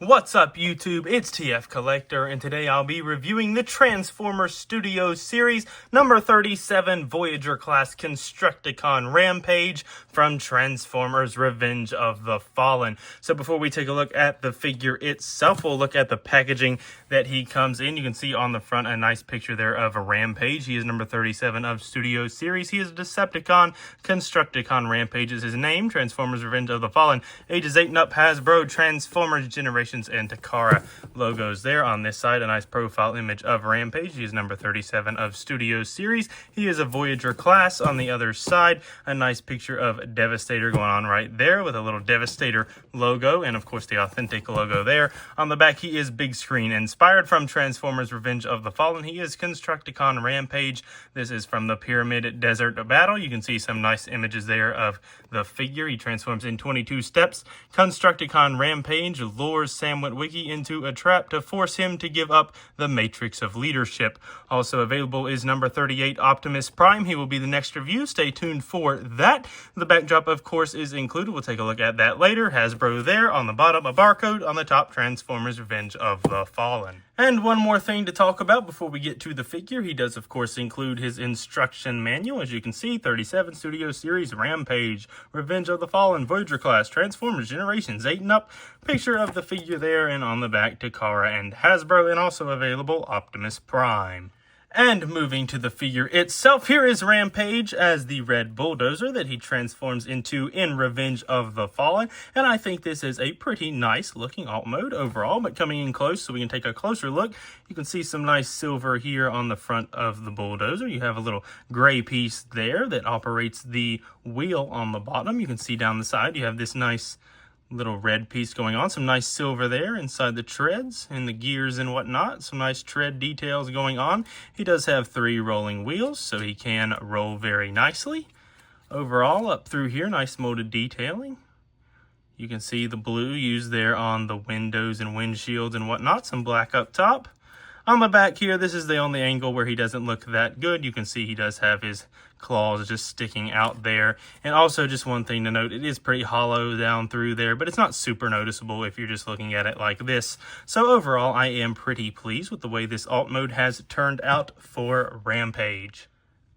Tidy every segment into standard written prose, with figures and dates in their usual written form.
What's up YouTube, it's TF Collector, and today I'll be reviewing the Transformers Studios series number 37 Voyager class Constructicon Rampage from Transformers Revenge of the Fallen. So before we take a look at the figure itself, we'll look at the packaging that he comes in. You can see on the front a nice picture there of a Rampage. He is number 37 of Studios series. He is a Decepticon. Constructicon Rampage is his name. Transformers Revenge of the Fallen. Ages 8 and up, Hasbro, Transformers Generation and Takara logos there. On this side, a nice profile image of Rampage. He is number 37 of Studios series. He is a Voyager class. On the other side, a nice picture of Devastator going on right there with a little Devastator logo and of course the authentic logo there. On the back, he is big screen inspired from Transformers Revenge of the Fallen. He is Constructicon Rampage. This is from the Pyramid Desert Battle. You can see some nice images there of the figure. He transforms in 22 steps. Constructicon Rampage lures Sammm WiTwIcKYYY into a trap to force him to give up the Matrix of Leadership. Also available is number 38 Optimus Prime. He will be the next review. Stay tuned for that. The backdrop, of course, is included. We'll take a look at that later. Hasbro there. On the bottom, a barcode. On the top, Transformers Revenge of the Fallen. And one more thing to talk about before we get to the figure. He does, of course, include his instruction manual. As you can see, 37 Studio Series Rampage, Revenge of the Fallen, Voyager class, Transformers Generations 8 and up. Picture of the figure there, and on the back, Takara and Hasbro, and also available Optimus Prime. And moving to the figure itself, here is Rampage as the red bulldozer that he transforms into in Revenge of the Fallen. And I think this is a pretty nice looking alt mode overall, but coming in close so we can take a closer look, you can see some nice silver here on the front of the bulldozer. You have a little gray piece there that operates the wheel on the bottom. You can see down the side, you have this nice little red piece going on, some nice silver there inside the treads and the gears and whatnot, some nice tread details going on. He does have 3 rolling wheels, so he can roll very nicely. Overall, up through here, nice molded detailing. You can see the blue used there on the windows and windshields and whatnot, some black up top. On the back here, this is the only angle where he doesn't look that good. You can see he does have his claws just sticking out there. And also, just one thing to note, it is pretty hollow down through there, but it's not super noticeable if you're just looking at it like this. So overall, I am pretty pleased with the way this alt mode has turned out for Rampage.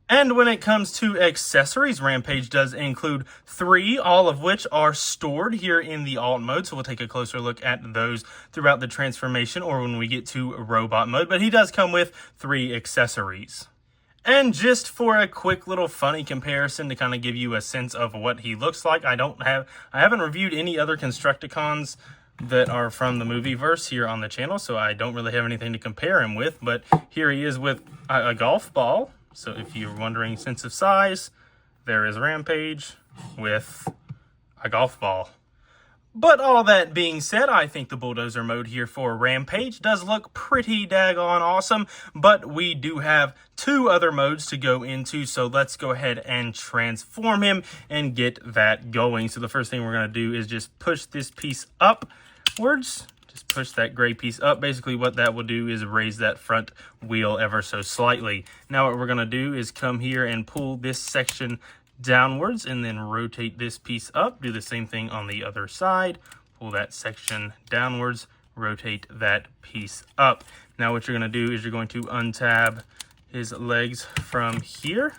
And when it comes to accessories, Rampage does include 3, all of which are stored here in the alt mode. So we'll take a closer look at those throughout the transformation or when we get to robot mode. But he does come with 3 accessories. And just for a quick little funny comparison to kind of give you a sense of what he looks like, I haven't reviewed any other Constructicons that are from the movieverse here on the channel, so I don't really have anything to compare him with. But here he is with a golf ball. So if you're wondering sense of size, there is Rampage with a golf ball. But all that being said, I think the bulldozer mode here for Rampage does look pretty daggone awesome, but we do have 2 other modes to go into, so let's go ahead and transform him and get that going. So the first thing we're going to do is just push this piece upwards. Just push that gray piece up. Basically what that will do is raise that front wheel ever so slightly. Now what we're going to do is come here and pull this section downwards and then rotate this piece up. Do the same thing on the other side. Pull that section downwards, rotate that piece up. Now what you're going to do is you're going to untab his legs from here.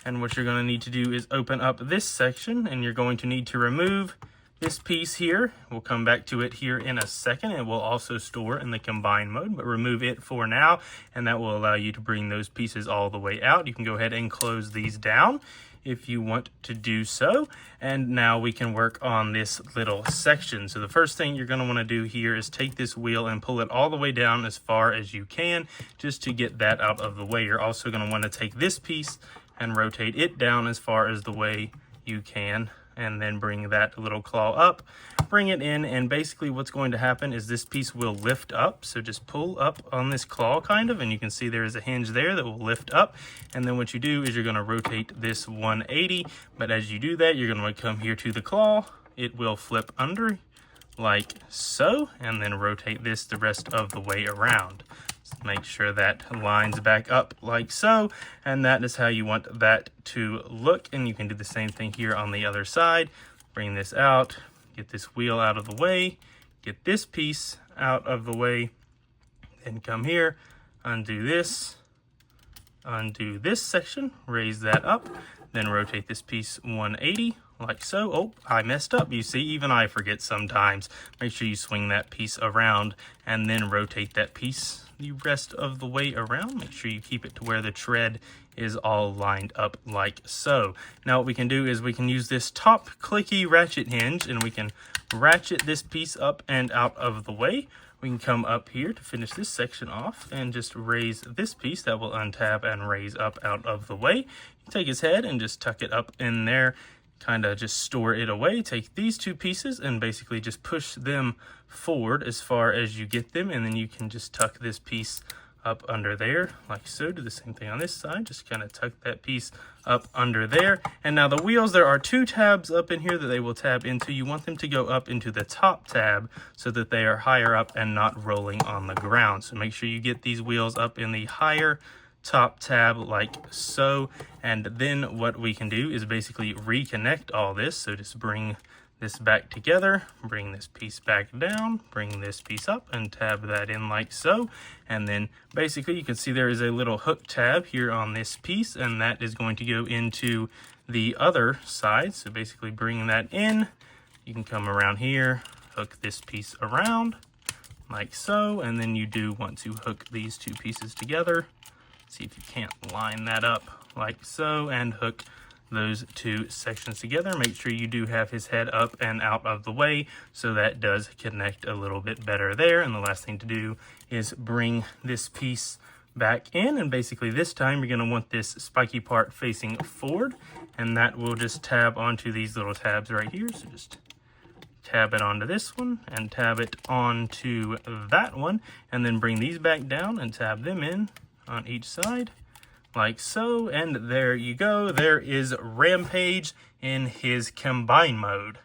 And what you're going to need to do is open up this section, and you're going to need to remove this piece here. We'll come back to it here in a second, and we'll also store in the combine mode, but remove it for now, and that will allow you to bring those pieces all the way out. You can go ahead and close these down if you want to do so. And now we can work on this little section. So the first thing you're going to want to do here is take this wheel and pull it all the way down as far as you can, just to get that out of the way. You're also going to want to take this piece and rotate it down as far as the way you can, and then bring that little claw up, bring it in, and basically what's going to happen is this piece will lift up. So just pull up on this claw kind of, and you can see there is a hinge there that will lift up. And then what you do is you're going to rotate this 180, but as you do that, you're going to come here to the claw. It will flip under like so, and then rotate this the rest of the way around. Make sure that lines back up like so, and that is how you want that to look. And you can do the same thing here on the other side. Bring this out, get this wheel out of the way, get this piece out of the way. Then come here, undo this section, raise that up, then rotate this piece 180 like so. Oh, I messed up. You see, even I forget sometimes. Make sure you swing that piece around and then rotate that piece the rest of the way around. Make sure you keep it to where the tread is all lined up like so. Now what we can do is we can use this top clicky ratchet hinge and we can ratchet this piece up and out of the way. We can come up here to finish this section off and just raise this piece that will untab and raise up out of the way. You take his head and just tuck it up in there, kind of just store it away. Take these two pieces and basically just push them forward as far as you get them, and then you can just tuck this piece up under there like so. Do the same thing on this side, just kind of tuck that piece up under there. And now the wheels, there are two tabs up in here that they will tab into. You want them to go up into the top tab so that they are higher up and not rolling on the ground. So make sure you get these wheels up in the higher top tab like so. And then what we can do is basically reconnect all this. So just bring this back together, bring this piece back down, bring this piece up and tab that in like so. And then basically you can see there is a little hook tab here on this piece, and that is going to go into the other side. So basically bring that in, you can come around here, hook this piece around like so, and then you do want to hook these two pieces together. See if you can't line that up like so, and hook those two sections together. Make sure you do have his head up and out of the way, so that does connect a little bit better there. And the last thing to do is bring this piece back in, and basically this time you're going to want this spiky part facing forward, and that will just tab onto these little tabs right here. So just tab it onto this one and tab it onto that one, and then bring these back down and tab them in on each side like so. And there you go. There is Rampage in his combine mode.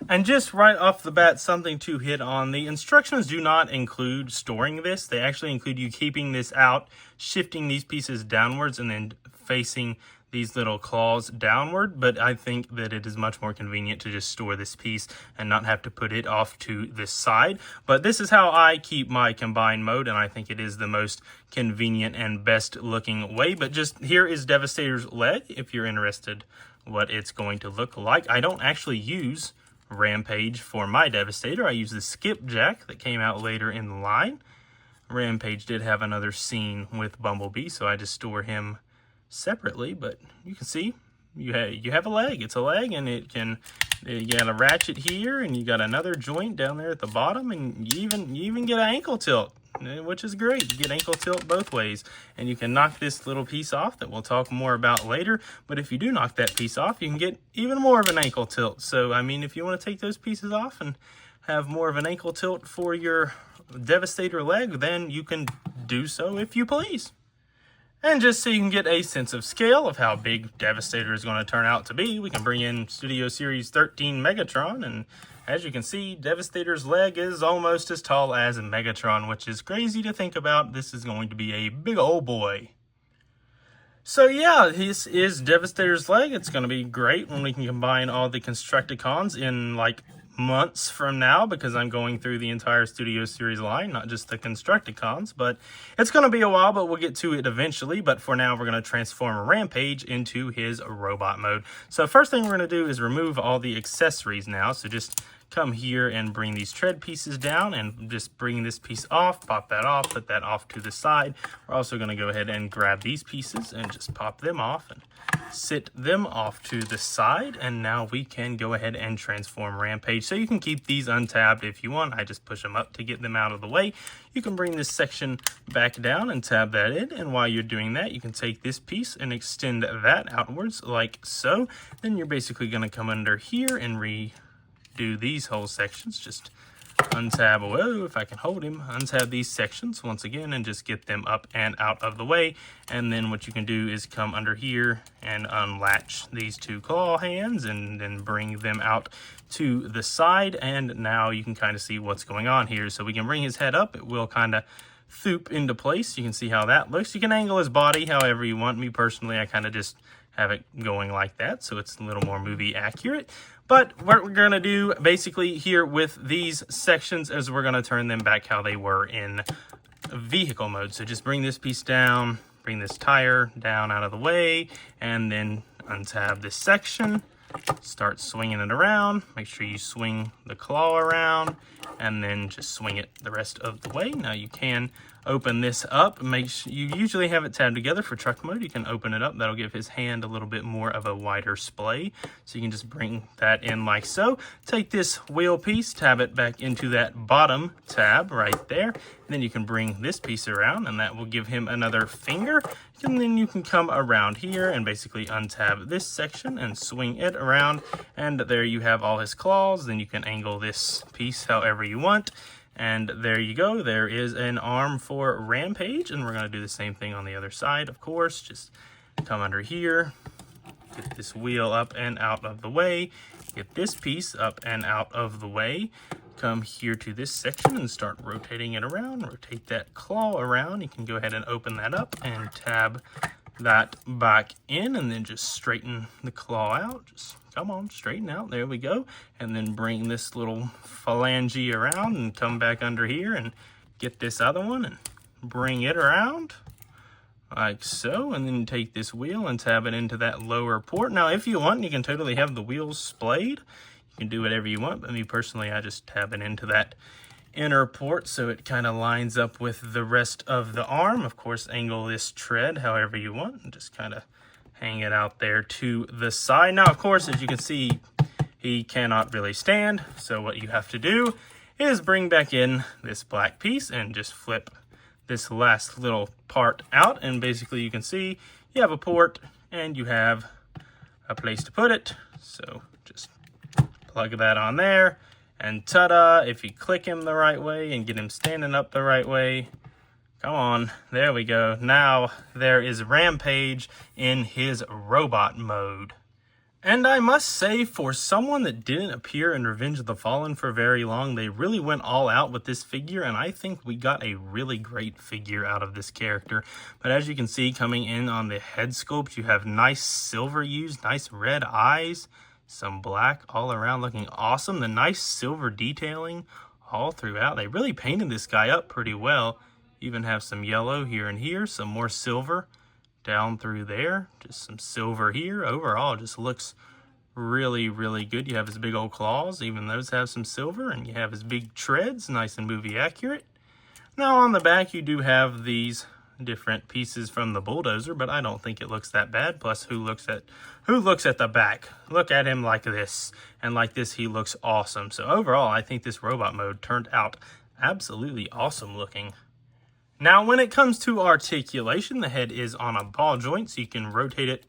And just right off the bat, something to hit on: the instructions do not include storing this. They actually include you keeping this out, shifting these pieces downwards, and then facing these little claws downward. But I think that it is much more convenient to just store this piece and not have to put it off to the side. But this is how I keep my combine mode, and I think it is the most convenient and best looking way. But just here is Devastator's leg if you're interested what it's going to look like. I don't actually use Rampage for my Devastator. I use the skipjack that came out later in the line. Rampage did have another scene with Bumblebee, so I just store him separately. But you can see you have a leg. It's a leg, and you got a ratchet here, and you got another joint down there at the bottom, and you even get an ankle tilt, which is great. You get ankle tilt both ways, and you can knock this little piece off that we'll talk more about later. But if you do knock that piece off, you can get even more of an ankle tilt. So I mean, if you want to take those pieces off and have more of an ankle tilt for your Devastator leg, then you can do so if you please. And just so you can get a sense of scale of how big Devastator is going to turn out to be, we can bring in Studio Series 13 Megatron, and as you can see, Devastator's leg is almost as tall as Megatron, which is crazy to think about. This is going to be a big old boy. So yeah, this is Devastator's leg. It's going to be great when we can combine all the Constructicons in like months from now, because I'm going through the entire Studio Series line, not just the Constructicons. But it's going to be a while, but we'll get to it eventually. But for now, we're going to transform Rampage into his robot mode. So first thing we're going to do is remove all the accessories now. So just come here and bring these tread pieces down, and just bring this piece off, pop that off, put that off to the side. We're also going to go ahead and grab these pieces and just pop them off and sit them off to the side. And now we can go ahead and transform Rampage. So you can keep these untabbed if you want. I just push them up to get them out of the way. You can bring this section back down and tab that in, and while you're doing that, you can take this piece and extend that outwards like so. Then you're basically going to come under here and do these whole sections. Just untab, whoa, if I can hold him, untab these sections once again and just get them up and out of the way. And then what you can do is come under here and unlatch these two claw hands and then bring them out to the side. And now you can kind of see what's going on here. So we can bring his head up. It will kind of thoop into place. You can see how that looks. You can angle his body however you want. Me personally, I kind of just have it going like that, so it's a little more movie accurate. But what we're going to do basically here with these sections is we're going to turn them back how they were in vehicle mode. So just bring this piece down, bring this tire down out of the way, and then untab this section. Start swinging it around. Make sure you swing the claw around and then just swing it the rest of the way. Now you can open this up. Make sure you usually have it tabbed together for truck mode. You can open it up. That'll give his hand a little bit more of a wider splay. So you can just bring that in like so. Take this wheel piece, tab it back into that bottom tab right there. And then you can bring this piece around and that will give him another finger. And then you can come around here and basically untab this section and swing it around. And there you have all his claws. Then you can angle this piece however you want. And there you go. There is an arm for Rampage. And we're going to do the same thing on the other side, of course. Just come under here. Get this wheel up and out of the way. Get this piece up and out of the way. Come here to this section and start rotating it around. Rotate that claw around. You can go ahead and open that up and tab that back in and then just straighten the claw out. Just come on, straighten out. There we go. And then bring this little phalange around and come back under here and get this other one and bring it around like so. And then take this wheel and tab it into that lower port. Now, if you want, you can totally have the wheels splayed. You can do whatever you want, but me personally, I just tab it into that inner port so it kind of lines up with the rest of the arm. Of course, angle this tread however you want and just kind of hang it out there to the side. Now, of course, as you can see, he cannot really stand. So what you have to do is bring back in this black piece and just flip this last little part out. And basically you can see you have a port and you have a place to put it. So just plug that on there and ta-da, if you click him the right way and get him standing up the right way, come on, there we go. Now there is Rampage in his robot mode. And I must say, for someone that didn't appear in Revenge of the Fallen for very long, they really went all out with this figure, and I think we got a really great figure out of this character. But as you can see, coming in on the head sculpt, you have nice silver used, nice red eyes, some black all around, looking awesome. The nice silver detailing all throughout. They really painted this guy up pretty well. Even have some yellow here and here, some more silver down through there, just some silver here. Overall, just looks really, really good. You have his big old claws, even those have some silver, and you have his big treads, nice and movie accurate. Now on the back, you do have these different pieces from the bulldozer, but I don't think it looks that bad. Plus, who looks at the back? Look at him like this, and like this, he looks awesome. So overall, I think this robot mode turned out absolutely awesome looking. Now, when it comes to articulation, the head is on a ball joint, so you can rotate it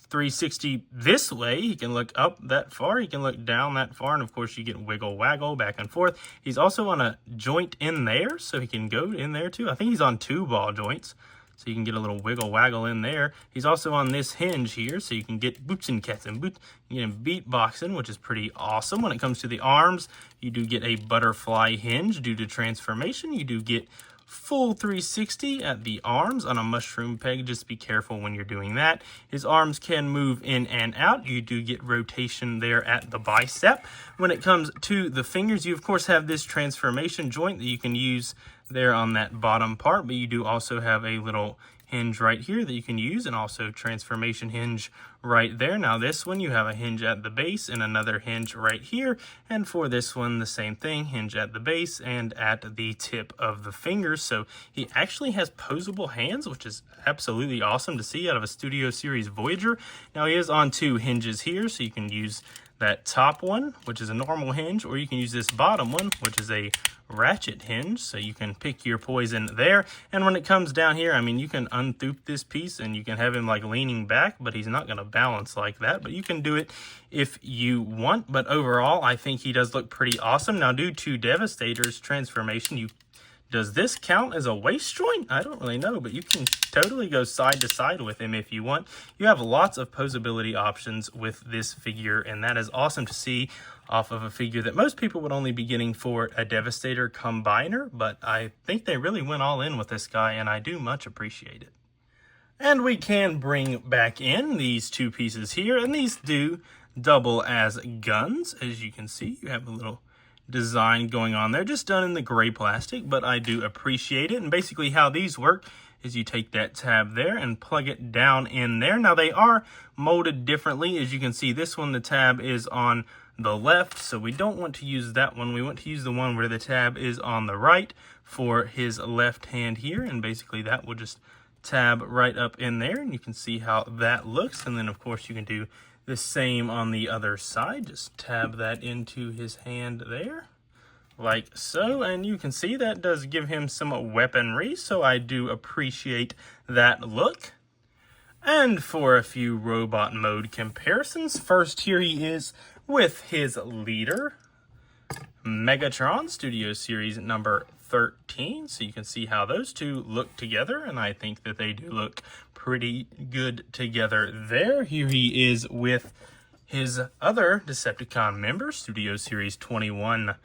360 this way. He can look up that far, he can look down that far, and of course you get wiggle waggle back and forth. He's also on a joint in there, so he can go in there too. I think he's on 2 ball joints, so you can get a little wiggle waggle in there. He's also on this hinge here, so you can get boots and cats and boot. You get him beatboxing, which is pretty awesome. When it comes to the arms, you do get a butterfly hinge due to transformation. You do get full 360 at the arms on a mushroom peg. Just be careful when you're doing that. His arms can move in and out. You do get rotation there at the bicep. When it comes to the fingers, you of course have this transformation joint that you can use there on that bottom part, but you do also have a little hinge right here that you can use, and also transformation hinge right there. Now this one, you have a hinge at the base and another hinge right here, and for this one the same thing, hinge at the base and at the tip of the fingers. So he actually has posable hands, which is absolutely awesome to see out of a Studio Series Voyager. Now he is on 2 hinges here, so you can use that top one, which is a normal hinge, or you can use this bottom one, which is a ratchet hinge, so you can pick your poison there. And when it comes down here, I mean, you can unthoop this piece and you can have him like leaning back, but he's not going to balance like that, but you can do it if you want. But overall, I think he does look pretty awesome. Now, due to Devastator's transformation, does this count as a waist joint? I don't really know, but you can totally go side to side with him if you want. You have lots of posability options with this figure, and that is awesome to see off of a figure that most people would only be getting for a Devastator combiner, but I think they really went all in with this guy, and I do much appreciate it. And we can bring back in these 2 pieces here, and these do double as guns. As you can see, you have a little design going on there, just done in the gray plastic, but I do appreciate it. And basically how these work is you take that tab there and plug it down in there. Now they are molded differently. As you can see, this one, the tab is on the left, so we don't want to use that one. We want to use the one where the tab is on the right for his left hand here, and basically that will just tab right up in there, and you can see how that looks. And then of course you can do the same on the other side. Just tab that into his hand there, like so, and you can see that does give him some weaponry, so I do appreciate that look. And for a few robot mode comparisons, first here he is with his leader, Megatron, Studio Series number 13. So you can see how those two look together, and I think that they do look pretty good together there. Here he is with his other Decepticon member, Studio Series 21,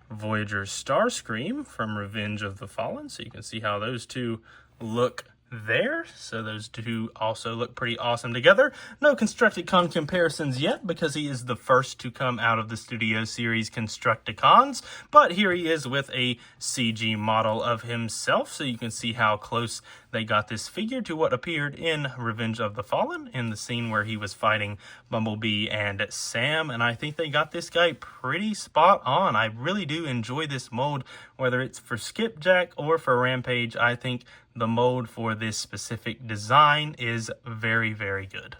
Voyager Starscream from Revenge of the Fallen. So you can see how those two look there. So those two also look pretty awesome together. No Constructicon comparisons yet because he is the first to come out of the Studio Series Constructicons, but here he is with a CG model of himself, so you can see how close they got this figure to what appeared in Revenge of the Fallen in the scene where he was fighting Bumblebee and Sammm, and I think they got this guy pretty spot on. I really do enjoy this mold, whether it's for Skipjack or for Rampage. I think the mold for this specific design is very, very good.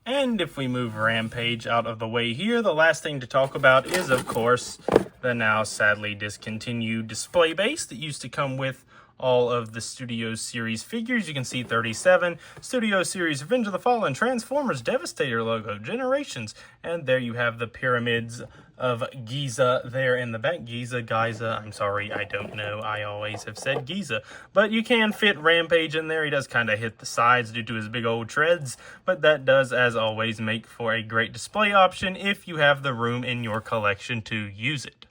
And if we move Rampage out of the way here, the last thing to talk about is, of course, the now sadly discontinued display base that used to come with all of the Studio Series figures. You can see 37, Studio Series Revenge of the Fallen, Transformers, Devastator logo, Generations, and there you have the pyramids of Giza there in the back. Giza, I'm sorry, I don't know. I always have said Giza. But you can fit Rampage in there. He does kind of hit the sides due to his big old treads, but that does, as always, make for a great display option if you have the room in your collection to use it.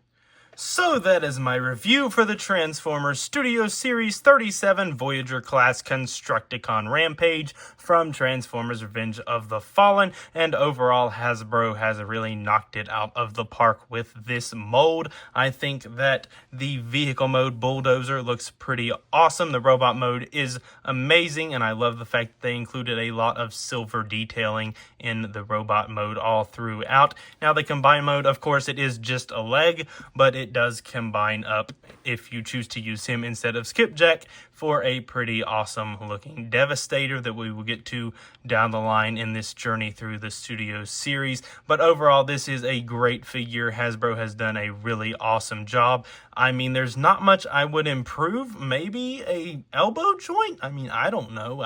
So that is my review for the Transformers Studio Series 37 Voyager class Constructicon Rampage from Transformers Revenge of the Fallen, and overall Hasbro has really knocked it out of the park with this mold. I think that the vehicle mode Bulldozer looks pretty awesome. The robot mode is amazing, and I love the fact that they included a lot of silver detailing in the robot mode all throughout. Now the combined mode, of course, it is just a leg, but it does combine up if you choose to use him instead of Skipjack for a pretty awesome looking Devastator that we will get to down the line in this journey through the Studio Series. But overall, this is a great figure. Hasbro has done a really awesome job. I mean, there's not much I would improve. Maybe a elbow joint? I mean, I don't know.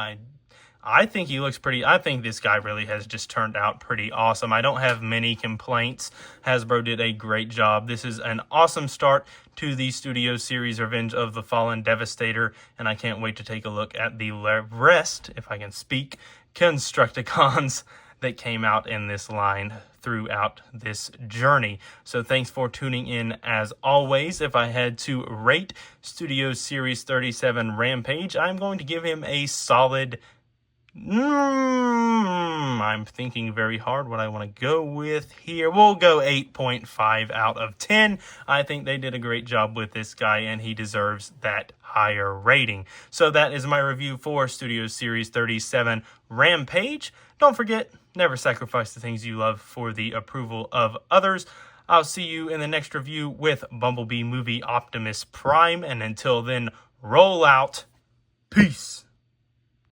I think he looks pretty. I think this guy really has just turned out pretty awesome. I don't have many complaints. Hasbro did a great job. This is an awesome start to the Studio Series Revenge of the Fallen Devastator, and I can't wait to take a look at the rest, if I can speak, Constructicons that came out in this line throughout this journey. So thanks for tuning in as always. If I had to rate Studio Series 37 Rampage, I'm going to give him a solid I'm thinking very hard what I want to go with here. We'll go 8.5 out of 10. I think they did a great job with this guy, and he deserves that higher rating. So that is my review for Studio Series 37 Rampage. Don't forget, never sacrifice the things you love for the approval of others. I'll see you in the next review with Bumblebee Movie Optimus Prime, and until then, roll out. Peace.